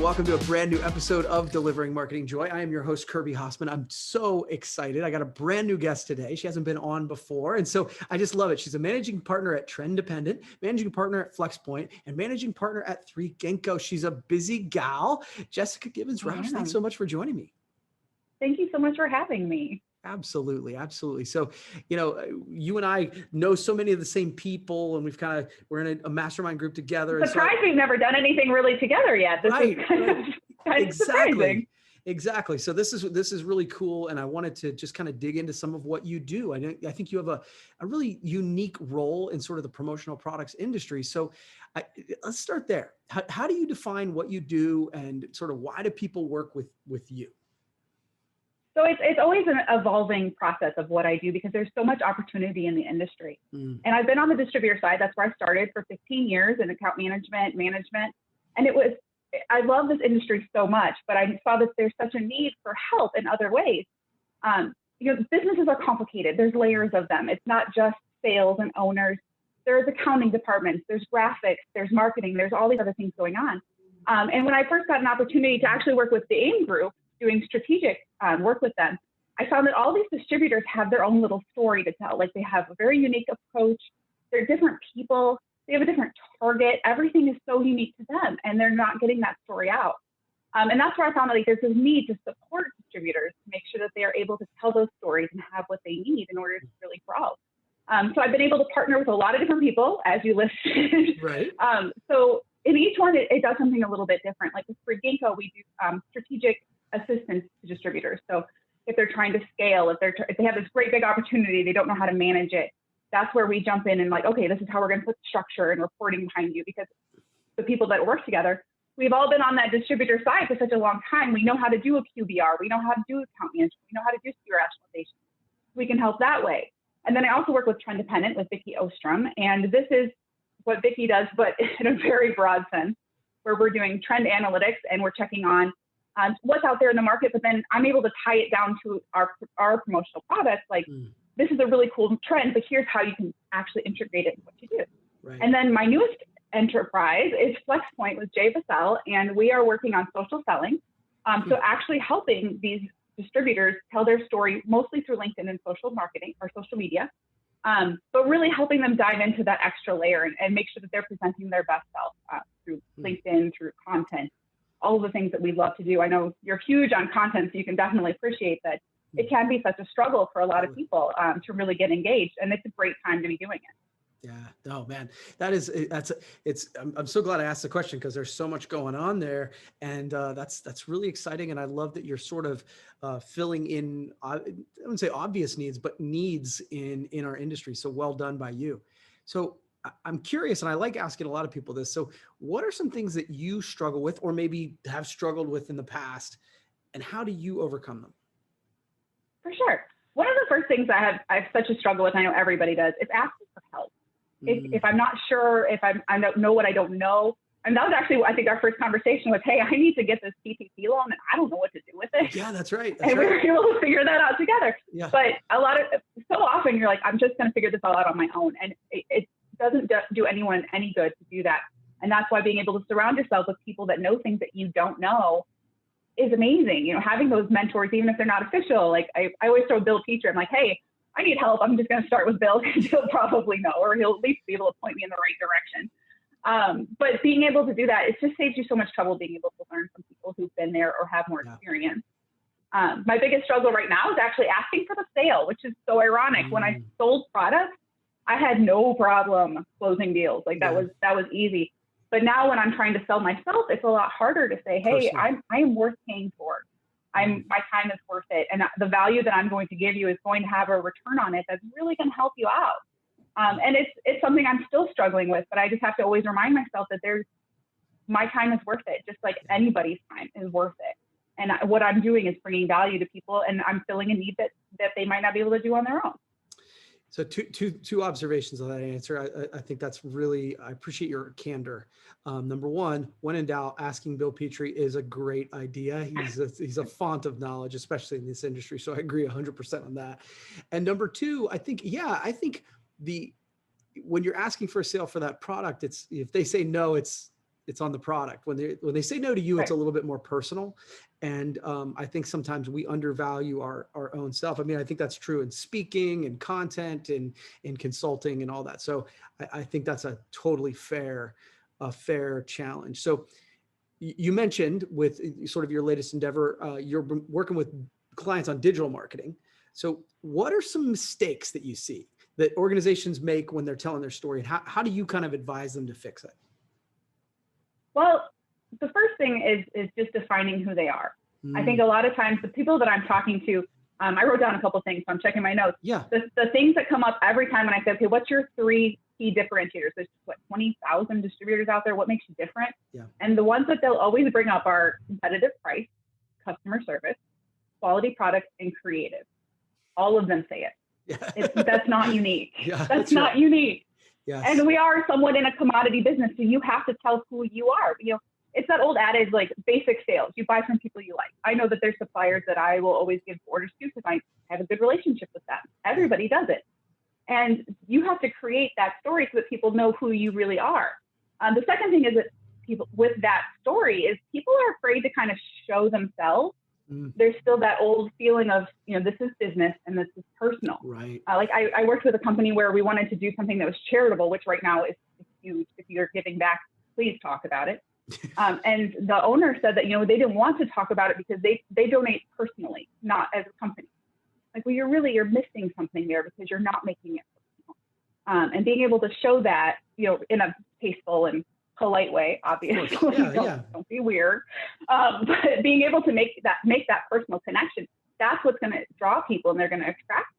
welcome to a brand new episode of Delivering Marketing Joy. I am your host, Kirby Hasseman. I'm so excited. I got a brand new guest today. She hasn't been on before, and so I just love it. She's a managing partner at Trend Dependent, managing partner at FlexPoint, and managing partner at 3 Ginkgo. She's a busy gal. Jessica Gibbons Rauch, thanks so much for joining me. Thank you so much for having me. Absolutely. Absolutely. So, you and I know so many of the same people, and we're in a mastermind group together. Surprised we've never done anything really together yet. This is kind of surprising. Exactly. So this is really cool. And I wanted to just kind of dig into some of what you do. I think you have a really unique role in sort of the promotional products industry. So let's start there. How do you define what you do, and sort of why do people work with you? So it's always an evolving process of what I do, because there's so much opportunity in the industry. And I've been on the distributor side. That's where I started for 15 years in account management. And I love this industry so much, but I saw that there's such a need for help in other ways. Businesses are complicated. There's layers of them. It's not just sales and owners. There's accounting departments, there's graphics, there's marketing, there's all these other things going on. And when I first got an opportunity to actually work with the AIM group, doing strategic work with them, I found that all these distributors have their own little story to tell. Like, they have a very unique approach. They're different people. They have a different target. Everything is so unique to them, and they're not getting that story out. And that's where I found that there's this need to support distributors to make sure that they are able to tell those stories and have what they need in order to really grow. So I've been able to partner with a lot of different people, as you listed. Right. So in each one, it does something a little bit different. Like with Ginkgo, we do strategic assistance to distributors. So if they're trying to scale, if they have this great big opportunity, they don't know how to manage it, that's where we jump in and okay, this is how we're going to put structure and reporting behind you, because the people that work together, we've all been on that distributor side for such a long time. We know how to do a QBR. We know how to do account management. We know how to do SKU rationalization. We can help that way. And then I also work with Trend Dependent with Vicki Ostrom. And this is what Vicki does, but in a very broad sense, where we're doing trend analytics and we're checking on what's out there in the market, but then I'm able to tie it down to our promotional products. This is a really cool trend, but here's how you can actually integrate it in what you do. Right. And then my newest enterprise is FlexPoint with Jay Vassell, and we are working on social selling. So actually helping these distributors tell their story, mostly through LinkedIn and social marketing or social media, but really helping them dive into that extra layer and make sure that they're presenting their best self through LinkedIn, through content, all of the things that we love to do. I know you're huge on content, so you can definitely appreciate that it can be such a struggle for a lot of people to really get engaged, and it's a great time to be doing it. Yeah. Oh man, I'm so glad I asked the question, because there's so much going on there, and that's really exciting. And I love that you're sort of filling in, I wouldn't say obvious needs, but needs in our industry. So well done by you. So I'm curious, and I like asking a lot of people this. So what are some things that you struggle with, or maybe have struggled with in the past, and how do you overcome them? For sure. One of the first things I have such a struggle with, I know everybody does, is asking for help. If I'm not sure, if I don't know what I don't know. And that was actually, I think, our first conversation was, hey, I need to get this PPP loan, and I don't know what to do with it. Yeah, that's right. We were able to figure that out together. Yeah. But so often you're like, I'm just going to figure this all out on my own. And it doesn't do anyone any good to do that. And that's why being able to surround yourself with people that know things that you don't know is amazing. Having those mentors, even if they're not official. Like I always throw Bill Teacher. I'm like, hey, I need help. I'm just going to start with Bill, because he'll probably know, or he'll at least be able to point me in the right direction. But being able to do that, it just saves you so much trouble being able to learn from people who've been there or have more experience. My biggest struggle right now is actually asking for the sale, which is so ironic. When I sold products, I had no problem closing deals. That was easy. But now when I'm trying to sell myself, it's a lot harder to say, hey, I am worth paying for. My time is worth it. And the value that I'm going to give you is going to have a return on it that's really going to help you out. And it's something I'm still struggling with, but I just have to always remind myself that my time is worth it, just like anybody's time is worth it. And what I'm doing is bringing value to people, and I'm filling a need that they might not be able to do on their own. So two observations on that answer. I think that's really, I appreciate your candor. Number one, when in doubt, asking Bill Petrie is a great idea. He's a font of knowledge, especially in this industry. So I agree 100% on that. And number two, I think when you're asking for a sale for that product, if they say no, it's it's on the product. When they say no to you, it's Right. a little bit more personal. And I think sometimes we undervalue our own self. I mean, I think that's true in speaking and content and in consulting and all that. So I think that's a totally fair challenge. So you mentioned with sort of your latest endeavor, you're working with clients on digital marketing. So what are some mistakes that you see that organizations make when they're telling their story, and how do you kind of advise them to fix it? Well, the first thing is just defining who they are. I think Mm, a lot of times the people that I'm talking to, I wrote down a couple things, so I'm checking my notes. yeah. The things that come up every time when I say, okay, what's your 3 key differentiators? There's what, 20,000 distributors out there. What makes you different? Yeah. And the ones that they'll always bring up are competitive price, customer service, quality product, and creative. All of them say it. Yeah. That's not unique. Yeah, That's not right. unique. Yes. And we are somewhat in a commodity business, so you have to tell who you are. It's that old adage, like basic sales. You buy from people you like. I know that there's suppliers that I will always give orders to because I have a good relationship with them. Everybody does it. And you have to create that story so that people know who you really are. The second thing is that people with that story is people are afraid to kind of show themselves. There's still that old feeling of, this is business and this is personal. Right. Like I worked with a company where we wanted to do something that was charitable, which right now is huge. If you're giving back, please talk about it. And the owner said that, they didn't want to talk about it because they donate personally, not as a company. Like, well, you're missing something there because you're not making it personal. And being able to show that, in a tasteful and polite way, obviously, don't be weird. But being able to make that personal connection, that's what's going to draw people, and they're going to attract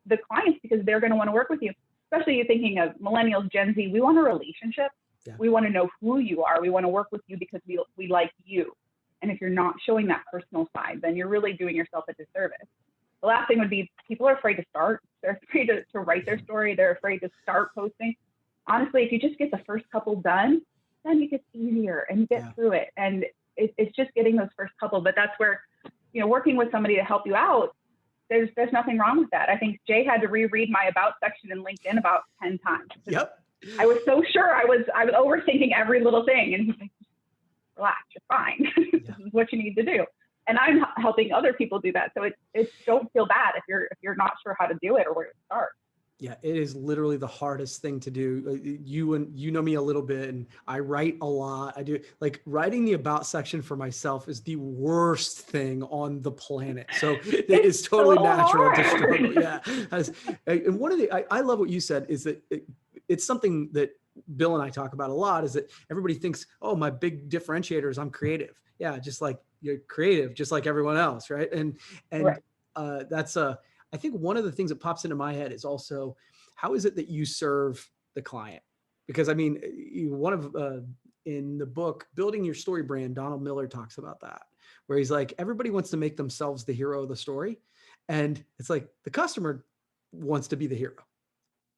the clients because they're going to want to work with you. Especially you're thinking of millennials, Gen Z, we want a relationship. Yeah. We want to know who you are. We want to work with you because we like you. And if you're not showing that personal side, then you're really doing yourself a disservice. The last thing would be people are afraid to start. They're afraid to write their story. They're afraid to start posting. Honestly, if you just get the first couple done, then it gets easier and you get through it. And it's just getting those first couple. But that's where, working with somebody to help you out, there's nothing wrong with that. I think Jay had to reread my about section in LinkedIn about 10 times. Yep. I was so sure I was overthinking every little thing. And he's like, relax, you're fine. This is what you need to do. And I'm helping other people do that. So it's don't feel bad if you're not sure how to do it or where to start. Yeah, it is literally the hardest thing to do. You know me a little bit, and I write a lot. I do, like, writing the about section for myself is the worst thing on the planet. So it is totally so natural to hard. struggle. Yeah. And one of I love what you said is that it's something that Bill and I talk about a lot, is that everybody thinks, oh, my big differentiator is I'm creative. Yeah. Just like you're creative, just like everyone else. Right. And Right. That's I think one of the things that pops into my head is also, how is it that you serve the client? Because I mean, in the book, Building Your Story Brand, Donald Miller talks about that, where he's like, everybody wants to make themselves the hero of the story. And it's like the customer wants to be the hero.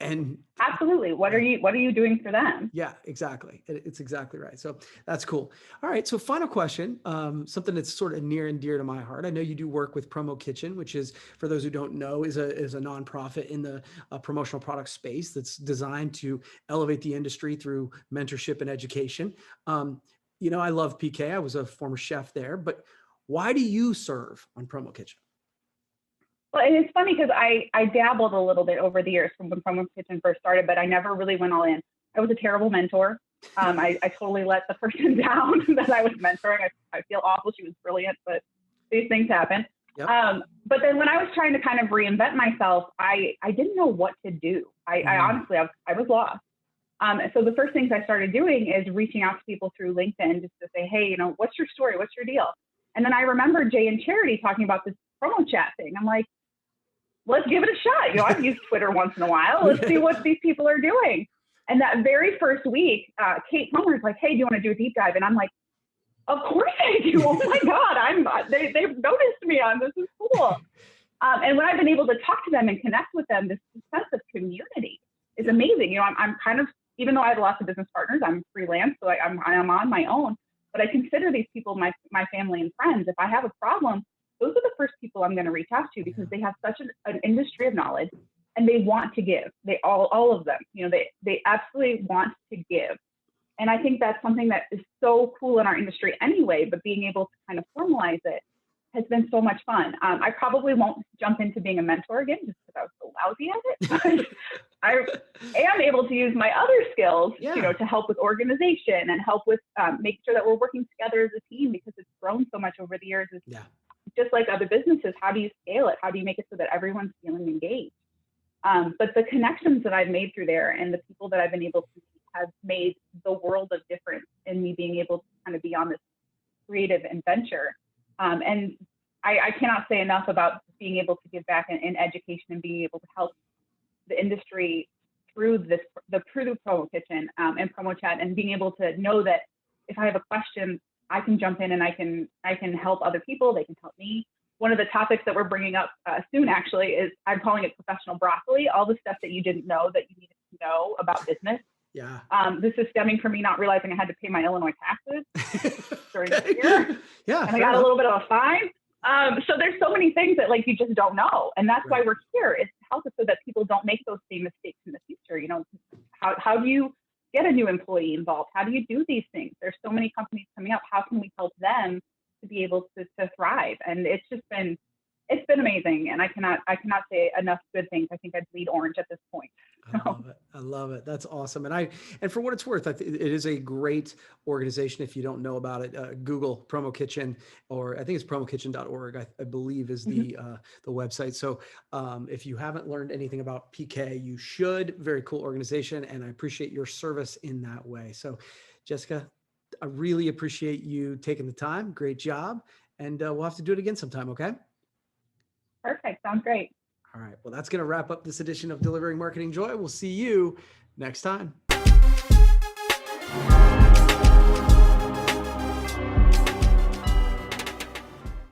And absolutely. What are you doing for them? Yeah, exactly. It's exactly right. So that's cool. All right. So final question, something that's sort of near and dear to my heart. I know you do work with Promo Kitchen, which is, for those who don't know, is a nonprofit in the promotional product space that's designed to elevate the industry through mentorship and education. I love PK. I was a former chef there, but why do you serve on Promo Kitchen? Well, and it's funny because I dabbled a little bit over the years from when Promo Kitchen first started, but I never really went all in. I was a terrible mentor. I totally let the person down that I was mentoring. I feel awful. She was brilliant, but these things happen. Yep. But then when I was trying to kind of reinvent myself, I didn't know what to do. I honestly, I was lost. So the first things I started doing is reaching out to people through LinkedIn just to say, hey, what's your story? What's your deal? And then I remember Jay and Charity talking about this promo chat thing. I'm like, let's give it a shot. I've used Twitter once in a while. Let's see what these people are doing. And that very first week, Kate Palmer's like, hey, do you want to do a deep dive? And I'm like, of course I do. Oh my God, they've noticed me on this. Is cool. And when I've been able to talk to them and connect with them, this sense of community is amazing. I'm kind of, even though I have lots of business partners, I'm freelance, so I'm on my own, but I consider these people my family and friends. If I have a problem, those are the first people I'm going to reach out to because they have such an industry of knowledge and they want to give. They all of them, they absolutely want to give. And I think that's something that is so cool in our industry anyway, but being able to kind of formalize it has been so much fun. I probably won't jump into being a mentor again just because I was so lousy at it. But I am able to use my other skills, to help with organization and help with making sure that we're working together as a team, because it's grown so much over the years. Just like other businesses, how do you scale it? How do you make it so that everyone's feeling engaged? But the connections that I've made through there and the people that I've been able to meet have made the world of difference in me being able to kind of be on this creative adventure. And I cannot say enough about being able to give back in education and being able to help the industry through the Promo Kitchen and Promo Chat, and being able to know that if I have a question, I can jump in and I can help other people. They can help me. One of the topics that we're bringing up soon actually is, I'm calling it professional broccoli, all the stuff that you didn't know that you needed to know about business. Yeah. This is stemming from me not realizing I had to pay my Illinois taxes during the year. Yeah. And I got a little bit of a fine. So there's so many things that you just don't know. And that's why we're here, is to help us so that people don't make those same mistakes in the future. How do you get a new employee involved? How do you do these things? There's so many companies coming up. How can we help them to be able to thrive? And it's been amazing. And I cannot say enough good things. I think I'd bleed orange at this point. I love it. That's awesome. And for what it's worth, it is a great organization. If you don't know about it, Google Promo Kitchen, or I think it's promokitchen.org, I believe is the website. So if you haven't learned anything about PK, you should. Very cool organization. And I appreciate your service in that way. So Jessica, I really appreciate you taking the time. Great job. And we'll have to do it again sometime. Okay. Perfect. Sounds great. All right. Well, that's going to wrap up this edition of Delivering Marketing Joy. We'll see you next time.